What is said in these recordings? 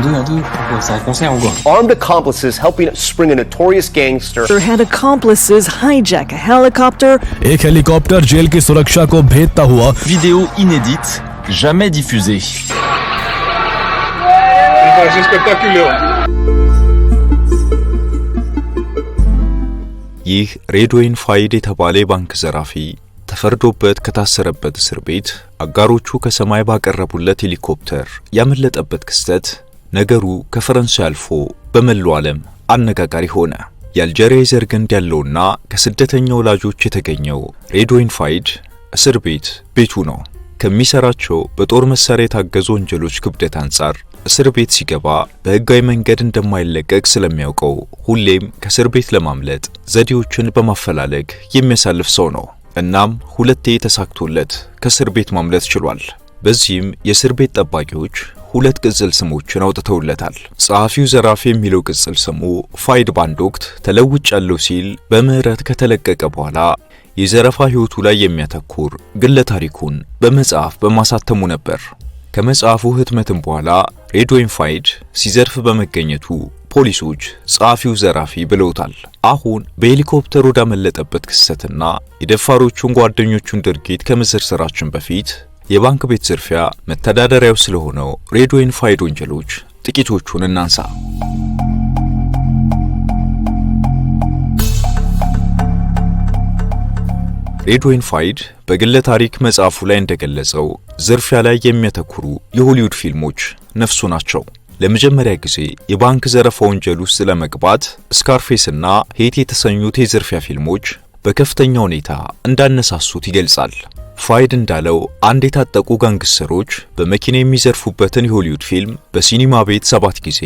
Armed accomplices helping spring a notorious gangster. Had accomplices hijack a helicopter. एक helicopter jail की सुरक्षा को भेदता हुआ. Vidéo inédite, jamais diffusée. ይህ ሬድዌይን ፋይድ የተባለ ባንክ ዘራፊ ተፈርዶበት ከታሰረበት እስር ቤት አጋሮቹ ከሰማይ ባቀረቡለት ሄሊኮፕተር ያመለጠበት ክስተት ነገሩ ከፈረንሳይ አልፎ በመላው ዓለም አነጋጋሪ ሆነ። የአልጄሪያ ዘር ግንድ ያለውና ከስደተኛ ወላጆች የተገኘው ሬድዌይን ፋይድ እስር ቤት ቤቱ ነው። ከሚሰራቸው በጦር መሳሪያ የታገዙ ወንጀሎች ክብደት አንጻር እስር ቤት ሲገባ በህጋዊ መንገድ እንደማይለቀቅ ስለሚያውቀው ሁሌም ከእስር ቤት ለማምለጥ ዘዴዎችን በማፈላለግ የሚያሳልፍ ሰው ነው። እናም ሁለቴ ተሳክቶለት ከእስር ቤት ማምለጥ ችሏል። በዚህም የእስር ቤት ጠባቂዎች ሁለት ቅጽል ስሞችን አውጥተውለታል። ጸሐፊው ዘራፊ የሚለው ቅጽል ስሙ ፋይድ ባንድ ወቅት ተለውጫለሁ ሲል በምህረት ከተለቀቀ በኋላ የዘረፋ ህይወቱ ላይ የሚያተኩር ግለ ታሪኩን በመጽሐፍ በማሳተሙ ነበር። ከመጽሐፉ ህትመትም በኋላ ሬድዌይን ፋይድ ሲዘርፍ በመገኘቱ ፖሊሶች ጸሐፊው ዘራፊ ብለውታል። አሁን በሄሊኮፕተር ወዳመለጠበት ክስተትና የደፋሮቹን ጓደኞቹን ድርጊት ከመዘርዘራችን በፊት የባንክ ቤት ዝርፊያ መተዳደሪያው ስለሆነው ሬድዌይን ፋይድ ወንጀሎች ጥቂቶቹን እናንሳ። ሬድዌይን ፋይድ በግለ ታሪክ መጽሐፉ ላይ እንደገለጸው ዝርፊያ ላይ የሚያተኩሩ የሆሊውድ ፊልሞች ነፍሱ ናቸው። ለመጀመሪያ ጊዜ የባንክ ዘረፋ ወንጀል ውስጥ ለመግባት ስካርፌስ እና ሄት የተሰኙት የዝርፊያ ፊልሞች በከፍተኛ ሁኔታ እንዳነሳሱት ይገልጻል። ፋይድ እንዳለው አንድ የታጠቁ ጋንግስተሮች በመኪና የሚዘርፉበትን የሆሊውድ ፊልም በሲኒማ ቤት 7 ጊዜ፣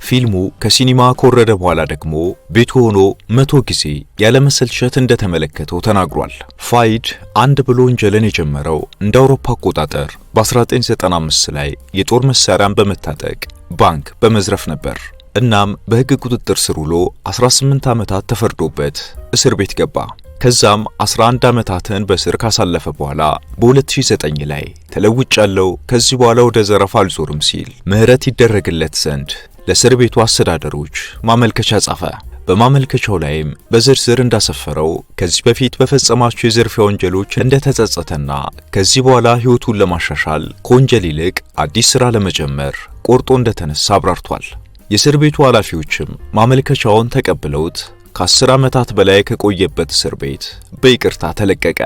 ፊልሙ ከሲኒማ ከወረደ በኋላ ደግሞ ቤቱ ሆኖ 100 ጊዜ ያለመሰልቸት እንደተመለከተው ተናግሯል። ፋይድ አንድ ብሎ ወንጀልን የጀመረው እንደ አውሮፓ አቆጣጠር በ1995 ላይ የጦር መሳሪያን በመታጠቅ ባንክ በመዝረፍ ነበር። እናም በሕግ ቁጥጥር ስር ውሎ 18 ዓመታት ተፈርዶበት እስር ቤት ገባ። ከዛም 11 ዓመታትን በእስር ካሳለፈ በኋላ በ2009 ላይ ተለውጫለሁ፣ ከዚህ በኋላ ወደ ዘረፋ አልዞርም ሲል ምህረት ይደረግለት ዘንድ ለእስር ቤቱ አስተዳደሮች ማመልከቻ ጻፈ። በማመልከቻው ላይም በዝርዝር እንዳሰፈረው ከዚህ በፊት በፈጸማቸው የዝርፊያ ወንጀሎች እንደተጸጸተና ከዚህ በኋላ ህይወቱን ለማሻሻል ከወንጀል ይልቅ አዲስ ሥራ ለመጀመር ቆርጦ እንደተነሳ አብራርቷል። የእስር ቤቱ ኃላፊዎችም ማመልከቻውን ተቀብለውት ከ10 ዓመታት በላይ ከቆየበት እስር ቤት በይቅርታ ተለቀቀ።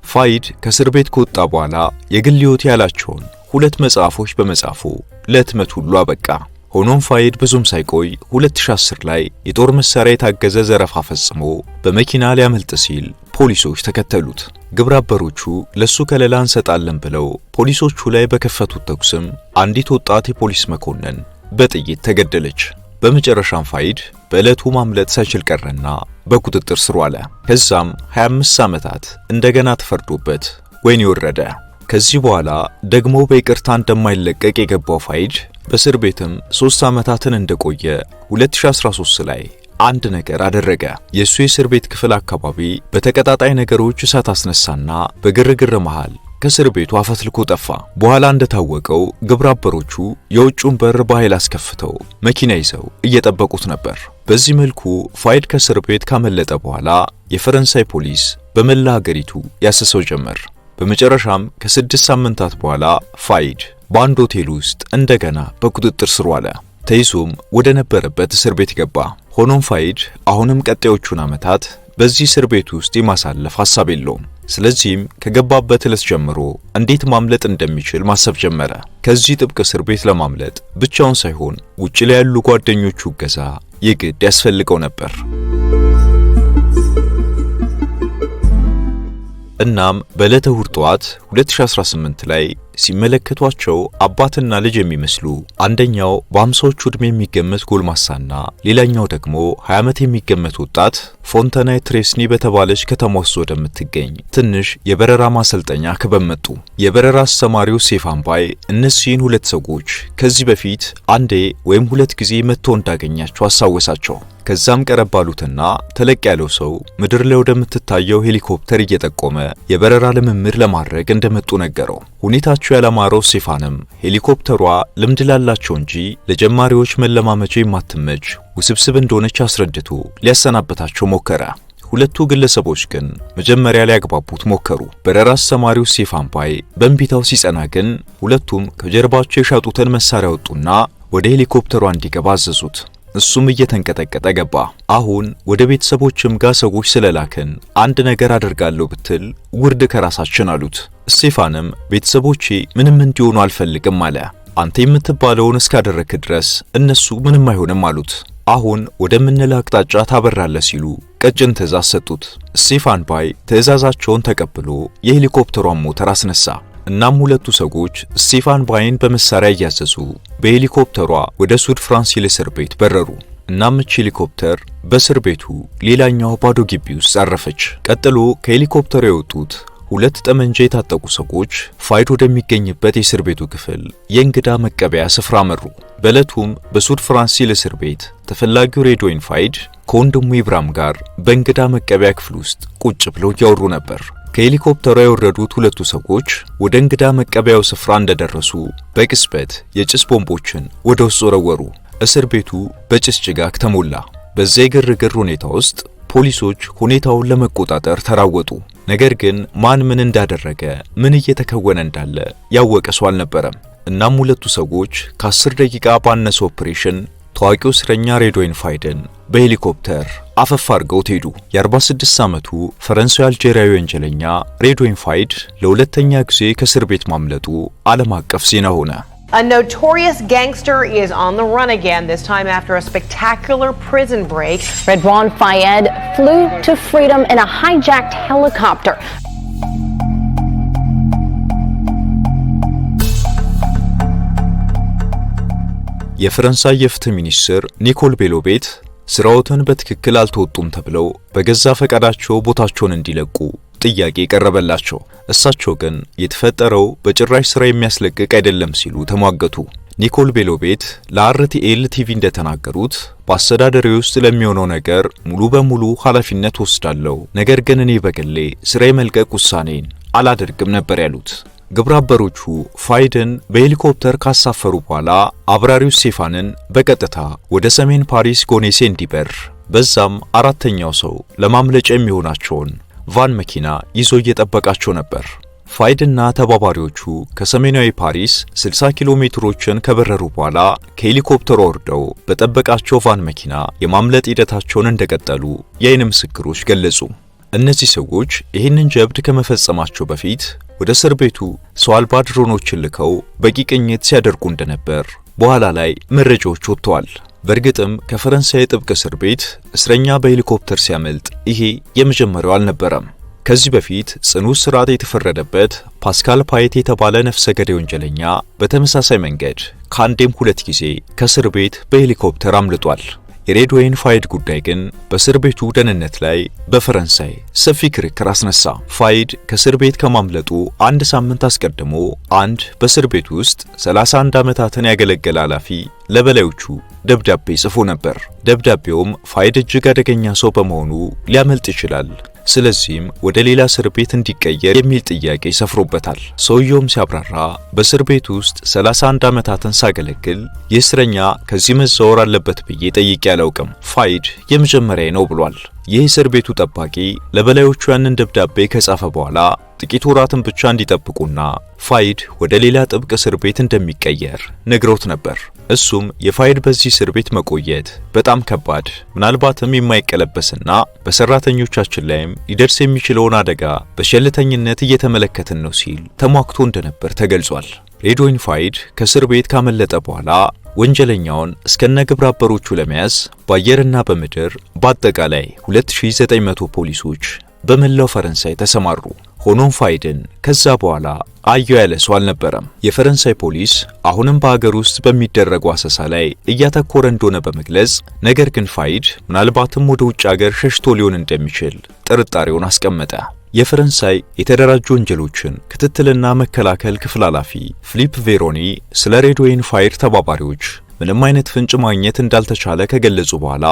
ፋይድ ከእስር ቤት ከወጣ በኋላ የግል ህይወት ያላቸውን 2 መጽሐፎች በመጻፉ ለህትመት ሁሉ አበቃ። ሆኖም ፋይድ ብዙም ሳይቆይ 2010 ላይ የጦር መሳሪያ የታገዘ ዘረፋ ፈጽሞ በመኪና ሊያመልጥ ሲል ፖሊሶች ተከተሉት። ግብረ አበሮቹ ለሱ ከለላ እንሰጣለን ብለው ፖሊሶቹ ላይ በከፈቱት ተኩስም አንዲት ወጣት የፖሊስ መኮንን በጥይት ተገደለች። በመጨረሻም ፋይድ በዕለቱ ማምለጥ ሳይችል ቀረና በቁጥጥር ስር ዋለ። ከዛም 25 ዓመታት እንደገና ተፈርዶበት ወህኒ ወረደ። ከዚህ በኋላ ደግሞ በይቅርታ እንደማይለቀቅ የገባው ፋይድ በእስር ቤትም 3 ዓመታትን እንደቆየ 2013 ላይ አንድ ነገር አደረገ። የሱ የእስር ቤት ክፍል አካባቢ በተቀጣጣይ ነገሮች እሳት አስነሳና በግርግር መሃል ከእስር ቤቱ አፈትልኮ ጠፋ። በኋላ እንደታወቀው ግብረ አበሮቹ የውጭውን በር በኃይል አስከፍተው መኪና ይዘው እየጠበቁት ነበር። በዚህ መልኩ ፋይድ ከእስር ቤት ካመለጠ በኋላ የፈረንሳይ ፖሊስ በመላ ሀገሪቱ ያሰሰው ጀመር። በመጨረሻም ከ6 ሳምንታት በኋላ ፋይድ በአንድ ሆቴል ውስጥ እንደገና በቁጥጥር ስር ዋለ። ተይዞም ወደ ነበረበት እስር ቤት ገባ። ሆኖም ፋይድ አሁንም ቀጣዮቹን ዓመታት በዚህ እስር ቤት ውስጥ የማሳለፍ ሐሳብ የለውም። ስለዚህም ከገባበት ዕለት ጀምሮ እንዴት ማምለጥ እንደሚችል ማሰብ ጀመረ። ከዚህ ጥብቅ እስር ቤት ለማምለጥ ብቻውን ሳይሆን ውጭ ላይ ያሉ ጓደኞቹ እገዛ የግድ ያስፈልገው ነበር። እናም በዕለተ እሁድ ጠዋት 2018 ላይ ሲመለከቷቸው አባትና ልጅ የሚመስሉ አንደኛው በ50ዎቹ ዕድሜ የሚገመት ጎልማሳና ሌላኛው ደግሞ 20 ዓመት የሚገመት ወጣት ፎንተናይ ትሬስኒ በተባለች ከተማ ውስጥ ወደምትገኝ ትንሽ የበረራ ማሰልጠኛ ክበብ መጡ። የበረራ አስተማሪው ሴፋምባይ እነዚህን 2 ሰዎች ከዚህ በፊት አንዴ ወይም 2 ጊዜ መጥቶ እንዳገኛቸው አሳወሳቸው። ከዛም ቀረብ ባሉትና ተለቅ ያለው ሰው ምድር ላይ ወደምትታየው ሄሊኮፕተር እየጠቆመ የበረራ ልምምድ ለማድረግ እንደመጡ ነገረው። ሁኔታቸው ያላማረው ስቴፋንም ሄሊኮፕተሯ ልምድ ላላቸው እንጂ ለጀማሪዎች መለማመጃ የማትመች ውስብስብ እንደሆነች አስረድቶ ሊያሰናበታቸው ሞከረ። ሁለቱ ግለሰቦች ግን መጀመሪያ ሊያግባቡት ሞከሩ። በረራ አስተማሪው ስቴፋን ፓይ በእንቢታው ሲጸና ግን ሁለቱም ከጀርባቸው የሻጡትን መሳሪያ ወጡና ወደ ሄሊኮፕተሯ እንዲገባ አዘዙት። እሱም እየተንቀጠቀጠ ገባ። አሁን ወደ ቤተሰቦችም ጋር ሰዎች ስለላክን አንድ ነገር አደርጋለሁ ብትል ውርድ ከራሳችን አሉት። ስቴፋንም ቤተሰቦቼ ምንም እንዲሆኑ አልፈልግም አለ። አንተ የምትባለውን እስካደረክ ድረስ እነሱ ምንም አይሆንም አሉት። አሁን ወደምንላ አቅጣጫ ታበራለህ ሲሉ ቀጭን ትዕዛዝ ሰጡት። ስቴፋን ፓይ ትዕዛዛቸውን ተቀብሎ የሄሊኮፕተሯን ሞተር አስነሳ። እናም ሁለቱ ሰዎች ስቴፋን ፓይን በመሳሪያ እያዘዙ በሄሊኮፕተሯ ወደ ሱድ ፍራንሲል እስር ቤት በረሩ። እናም እቺ ሄሊኮፕተር በእስር ቤቱ ሌላኛው ባዶ ግቢ ውስጥ አረፈች። ቀጥሎ ከሄሊኮፕተሩ የወጡት ሁለት ጠመንጃ የታጠቁ ሰዎች ፋይድ ወደሚገኝበት የእስር ቤቱ ክፍል የእንግዳ መቀበያ ስፍራ መሩ። በዕለቱም በሱድ ፍራንሲል እስር ቤት ተፈላጊው ሬድዌይን ፋይድ ከወንድሙ ኢብራም ጋር በእንግዳ መቀበያ ክፍል ውስጥ ቁጭ ብለው እያወሩ ነበር። ከሄሊኮፕተሩ የወረዱት ሁለቱ ሰዎች ወደ እንግዳ መቀበያው ስፍራ እንደደረሱ በቅጽበት የጭስ ቦምቦችን ወደ ውስጥ ወረወሩ። እስር ቤቱ በጭስ ጭጋግ ተሞላ። በዚያ የግርግር ሁኔታ ውስጥ ፖሊሶች ሁኔታውን ለመቆጣጠር ተራወጡ። ነገር ግን ማን ምን እንዳደረገ ምን እየተከወነ እንዳለ ያወቀ ሰው አልነበረም። እናም ሁለቱ ሰዎች ከ10 ደቂቃ ባነሰ ኦፕሬሽን ታዋቂው እስረኛ ሬድዌይን ፋይድን በሄሊኮፕተር አፈፍ አድርገው ሄዱ። የ46 ዓመቱ ፈረንሳዊ አልጄሪያዊ ወንጀለኛ ሬድዌይን ፋይድ ለሁለተኛ ጊዜ ከእስር ቤት ማምለጡ ዓለም አቀፍ ዜና ሆነ። A notorious gangster is on the run again, this time after a spectacular prison break. Redwan Fayed flew to freedom in a hijacked helicopter. የፈረንሳይ የፍትህ ሚኒስትር ኒኮል ቤሎቤት ስራዎትን በትክክል አልተወጡም ተብለው በገዛ ፈቃዳቸው ቦታቸውን እንዲለቁ ጥያቄ ቀረበላቸው። እሳቸው ግን የተፈጠረው በጭራሽ ስራ የሚያስለቅቅ አይደለም ሲሉ ተሟገቱ። ኒኮል ቤሎቤት ለአርቲኤል ቲቪ እንደተናገሩት በአስተዳደሬ ውስጥ ለሚሆነው ነገር ሙሉ በሙሉ ኃላፊነት ወስዳለሁ፣ ነገር ግን እኔ በግሌ ስራ የመልቀቅ ውሳኔን አላደርግም ነበር ያሉት። ግብረ አበሮቹ ፋይድን በሄሊኮፕተር ካሳፈሩ በኋላ አብራሪው ስቴፋንን በቀጥታ ወደ ሰሜን ፓሪስ ጎኔሴ እንዲበር በዛም አራተኛው ሰው ለማምለጫ የሚሆናቸውን ቫን መኪና ይዞ እየጠበቃቸው ነበር። ፋይድና ተባባሪዎቹ ከሰሜናዊ ፓሪስ 60 ኪሎ ሜትሮችን ከበረሩ በኋላ ከሄሊኮፕተሩ ወርደው በጠበቃቸው ቫን መኪና የማምለጥ ሂደታቸውን እንደቀጠሉ የዓይን ምስክሮች ገለጹ። እነዚህ ሰዎች ይህንን ጀብድ ከመፈጸማቸው በፊት ወደ እስር ቤቱ ሰው አልባ ድሮኖችን ልከው በቂ ቅኝት ሲያደርጉ እንደነበር በኋላ ላይ መረጃዎች ወጥተዋል። በእርግጥም ከፈረንሳይ ጥብቅ እስር ቤት እስረኛ በሄሊኮፕተር ሲያመልጥ ይሄ የመጀመሪያው አልነበረም። ከዚህ በፊት ጽኑ እስራት የተፈረደበት ፓስካል ፓየት የተባለ ነፍሰ ገዳይ ወንጀለኛ በተመሳሳይ መንገድ ከአንዴም ሁለት ጊዜ ከእስር ቤት በሄሊኮፕተር አምልጧል። የሬድዌይን ፋይድ ጉዳይ ግን በእስር ቤቱ ደህንነት ላይ በፈረንሳይ ሰፊ ክርክር አስነሳ። ፋይድ ከእስር ቤት ከማምለጡ አንድ ሳምንት አስቀድሞ አንድ በእስር ቤት ውስጥ 31 ዓመታትን ያገለገለ ኃላፊ ለበላዮቹ ደብዳቤ ጽፎ ነበር። ደብዳቤውም ፋይድ እጅግ አደገኛ ሰው በመሆኑ ሊያመልጥ ይችላል፣ ስለዚህም ወደ ሌላ እስር ቤት እንዲቀየር የሚል ጥያቄ ሰፍሮበታል። ሰውየውም ሲያብራራ በእስር ቤት ውስጥ 31 ዓመታትን ሳገለግል የእስረኛ ከዚህ መዛወር አለበት ብዬ ጠይቄ አላውቅም፣ ፋይድ የመጀመሪያ ነው ብሏል። ይህ እስር ቤቱ ጠባቂ ለበላዮቹ ያንን ደብዳቤ ከጻፈ በኋላ ጥቂት ወራትን ብቻ እንዲጠብቁና ፋይድ ወደ ሌላ ጥብቅ እስር ቤት እንደሚቀየር ነግሮት ነበር። እሱም የፋይድ በዚህ እስር ቤት መቆየት በጣም ከባድ ምናልባትም የማይቀለበስና በሰራተኞቻችን ላይም ሊደርስ የሚችለውን አደጋ በሸልተኝነት እየተመለከትን ነው ሲል ተሟክቶ እንደነበር ተገልጿል። ሬድዌይን ፋይድ ከእስር ቤት ካመለጠ በኋላ ወንጀለኛውን እስከነ ግብረ አበሮቹ ለመያዝ በአየርና በምድር በአጠቃላይ 2900 ፖሊሶች በመላው ፈረንሳይ ተሰማሩ። ሆኖም ፋይድን ከዛ በኋላ አየው ያለ ሰው አልነበረም። የፈረንሳይ ፖሊስ አሁንም በአገር ውስጥ በሚደረገው አሰሳ ላይ እያተኮረ እንደሆነ በመግለጽ ነገር ግን ፋይድ ምናልባትም ወደ ውጭ ሀገር ሸሽቶ ሊሆን እንደሚችል ጥርጣሬውን አስቀመጠ። የፈረንሳይ የተደራጁ ወንጀሎችን ክትትልና መከላከል ክፍል ኃላፊ ፊሊፕ ቬሮኒ ስለ ሬድዌይን ፋይድ ተባባሪዎች ምንም አይነት ፍንጭ ማግኘት እንዳልተቻለ ከገለጹ በኋላ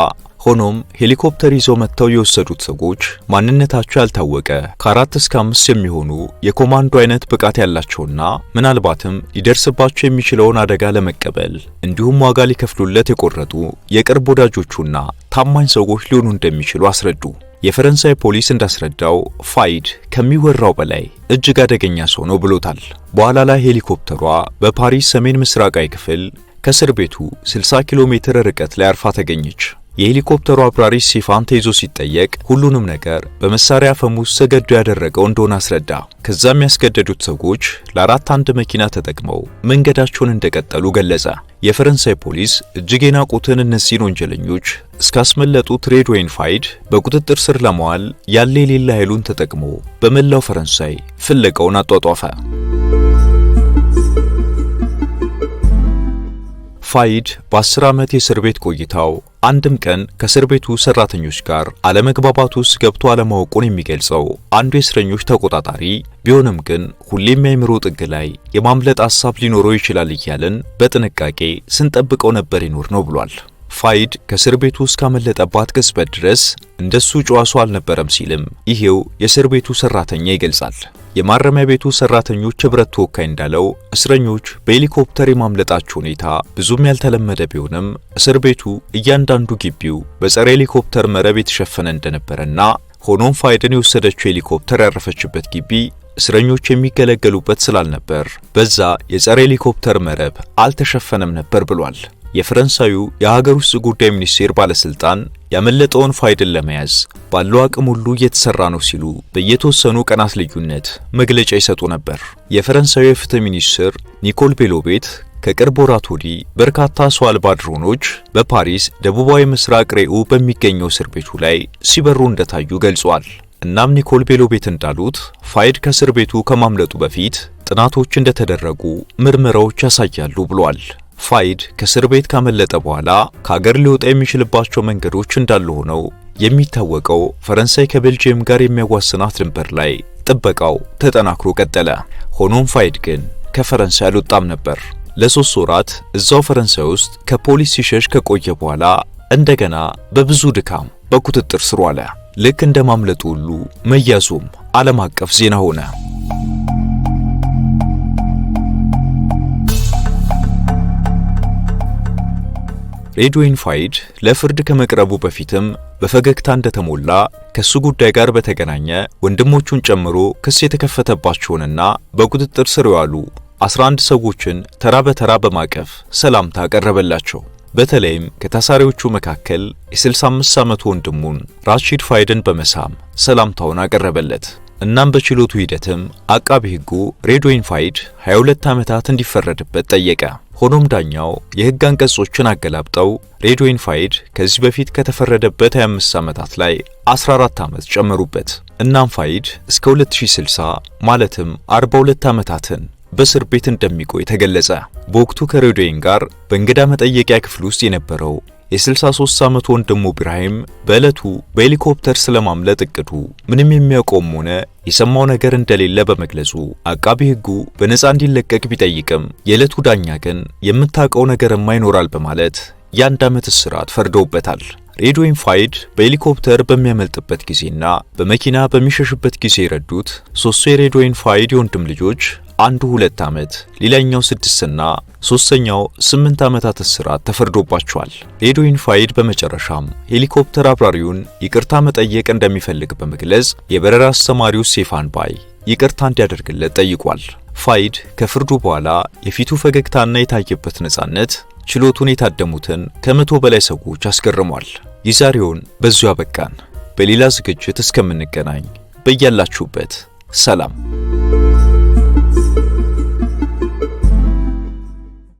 ሆኖም ሄሊኮፕተር ይዘው መጥተው የወሰዱት ሰዎች ማንነታቸው ያልታወቀ ከ4 እስከ 5 የሚሆኑ የኮማንዶ አይነት ብቃት ያላቸውና ምናልባትም ሊደርስባቸው የሚችለውን አደጋ ለመቀበል እንዲሁም ዋጋ ሊከፍሉለት የቆረጡ የቅርብ ወዳጆቹና ታማኝ ሰዎች ሊሆኑ እንደሚችሉ አስረዱ። የፈረንሳይ ፖሊስ እንዳስረዳው ፋይድ ከሚወራው በላይ እጅግ አደገኛ ሰው ነው ብሎታል። በኋላ ላይ ሄሊኮፕተሯ በፓሪስ ሰሜን ምስራቃዊ ክፍል ከእስር ቤቱ 60 ኪሎ ሜትር ርቀት ላይ አርፋ ተገኘች። የሄሊኮፕተሩ አብራሪ ስቴፋን ተይዞ ሲጠየቅ ሁሉንም ነገር በመሳሪያ አፈሙዝ ተገዶ ያደረገው እንደሆነ አስረዳ። ከዛም ያስገደዱት ሰዎች ለአራት አንድ መኪና ተጠቅመው መንገዳቸውን እንደቀጠሉ ገለጸ። የፈረንሳይ ፖሊስ እጅግ የናቁትን እነዚህን ወንጀለኞች እስካስመለጡት ሬድዌይን ፋይድ በቁጥጥር ስር ለማዋል ያለ የሌለ ኃይሉን ተጠቅሞ በመላው ፈረንሳይ ፍለጋውን አጧጧፈ። ፋይድ በ10 ዓመት የእስር ቤት ቆይታው አንድም ቀን ከእስር ቤቱ ሰራተኞች ጋር አለመግባባት ውስጥ ገብቶ አለማወቁን የሚገልጸው አንዱ የእስረኞች ተቆጣጣሪ ቢሆንም ግን ሁሌም የአእምሮ ጥግ ላይ የማምለጥ ሐሳብ ሊኖረው ይችላል እያልን በጥንቃቄ ስንጠብቀው ነበር ይኖር ነው ብሏል። ፋይድ ከእስር ቤቱ እስካመለጠባት ቅጽበት ድረስ እንደሱ ጨዋ ሰው አልነበረም ሲልም ይሄው የእስር ቤቱ ሰራተኛ ይገልጻል። የማረሚያ ቤቱ ሰራተኞች ህብረት ተወካይ እንዳለው እስረኞች በሄሊኮፕተር የማምለጣቸው ሁኔታ ብዙም ያልተለመደ ቢሆንም እስር ቤቱ እያንዳንዱ ግቢው በጸረ ሄሊኮፕተር መረብ የተሸፈነ እንደነበረና ሆኖም ፋይድን የወሰደችው ሄሊኮፕተር ያረፈችበት ግቢ እስረኞች የሚገለገሉበት ስላልነበር በዛ የጸረ ሄሊኮፕተር መረብ አልተሸፈነም ነበር ብሏል። የፈረንሳዩ የሀገር ውስጥ ጉዳይ ሚኒስቴር ባለስልጣን ያመለጠውን ፋይድን ለመያዝ ባለው አቅም ሁሉ እየተሰራ ነው ሲሉ በየተወሰኑ ቀናት ልዩነት መግለጫ ይሰጡ ነበር። የፈረንሳዩ የፍትህ ሚኒስትር ኒኮል ቤሎቤት ከቅርብ ወራት ወዲህ በርካታ ሰው አልባ ድሮኖች በፓሪስ ደቡባዊ ምስራቅ ሬኡ በሚገኘው እስር ቤቱ ላይ ሲበሩ እንደታዩ ገልጿል። እናም ኒኮል ቤሎቤት እንዳሉት ፋይድ ከእስር ቤቱ ከማምለጡ በፊት ጥናቶች እንደተደረጉ ምርመራዎች ያሳያሉ ብሏል። ፋይድ ከእስር ቤት ካመለጠ በኋላ ከሀገር ሊወጣ የሚችልባቸው መንገዶች እንዳሉ ሆነው የሚታወቀው ፈረንሳይ ከቤልጂየም ጋር የሚያዋስናት ድንበር ላይ ጥበቃው ተጠናክሮ ቀጠለ። ሆኖም ፋይድ ግን ከፈረንሳይ አልወጣም ነበር። ለ3 ወራት እዛው ፈረንሳይ ውስጥ ከፖሊስ ሲሸሽ ከቆየ በኋላ እንደገና በብዙ ድካም በቁጥጥር ስር ዋለ። ልክ እንደ ማምለጡ ሁሉ መያዙም ዓለም አቀፍ ዜና ሆነ። ሬድዌይን ፋይድ ለፍርድ ከመቅረቡ በፊትም በፈገግታ እንደተሞላ ከሱ ጉዳይ ጋር በተገናኘ ወንድሞቹን ጨምሮ ክስ የተከፈተባቸውንና በቁጥጥር ስር ያሉ 11 ሰዎችን ተራ በተራ በማቀፍ ሰላምታ አቀረበላቸው። በተለይም ከታሳሪዎቹ መካከል የ65 ዓመቱ ወንድሙን ራሺድ ፋይድን በመሳም ሰላምታውን አቀረበለት። እናም በችሎቱ ሂደትም አቃቢ ሕጉ ሬድዌይን ፋይድ 22 ዓመታት እንዲፈረድበት ጠየቀ። ሆኖም ዳኛው የሕግ አንቀጾችን አገላብጠው ሬድዌይን ፋይድ ከዚህ በፊት ከተፈረደበት 25 ዓመታት ላይ 14 ዓመት ጨመሩበት። እናም ፋይድ እስከ 2060 ማለትም 42 ዓመታትን በእስር ቤት እንደሚቆይ ተገለጸ። በወቅቱ ከሬድዌይን ጋር በእንግዳ መጠየቂያ ክፍል ውስጥ የነበረው የ63 ዓመቱ ወንድሙ ኢብራሂም በዕለቱ በሄሊኮፕተር ስለማምለጥ እቅዱ ምንም የሚያውቀውም ሆነ የሰማው ነገር እንደሌለ በመግለጹ አቃቢ ሕጉ በነፃ እንዲለቀቅ ቢጠይቅም የዕለቱ ዳኛ ግን የምታውቀው ነገርማ ይኖራል በማለት የ1 ዓመት እስራት ፈርደውበታል። ሬድዌይን ፋይድ በሄሊኮፕተር በሚያመልጥበት ጊዜና በመኪና በሚሸሽበት ጊዜ የረዱት 3 የሬድዌይን ፋይድ የወንድም ልጆች አንዱ 2 ዓመት ሌላኛው 6 እና ሶስተኛው 8 ዓመታት እስራት ተፈርዶባቸዋል። ሬድዌይን ፋይድ በመጨረሻም ሄሊኮፕተር አብራሪውን ይቅርታ መጠየቅ እንደሚፈልግ በመግለጽ የበረራ አስተማሪው ስቴፋን ባይ ይቅርታ እንዲያደርግለት ጠይቋል። ፋይድ ከፍርዱ በኋላ የፊቱ ፈገግታና የታየበት ነጻነት ችሎቱን የታደሙትን ከ100 በላይ ሰዎች አስገርሟል። የዛሬውን በዚሁ አበቃን። በሌላ ዝግጅት እስከምንገናኝ በያላችሁበት ሰላም።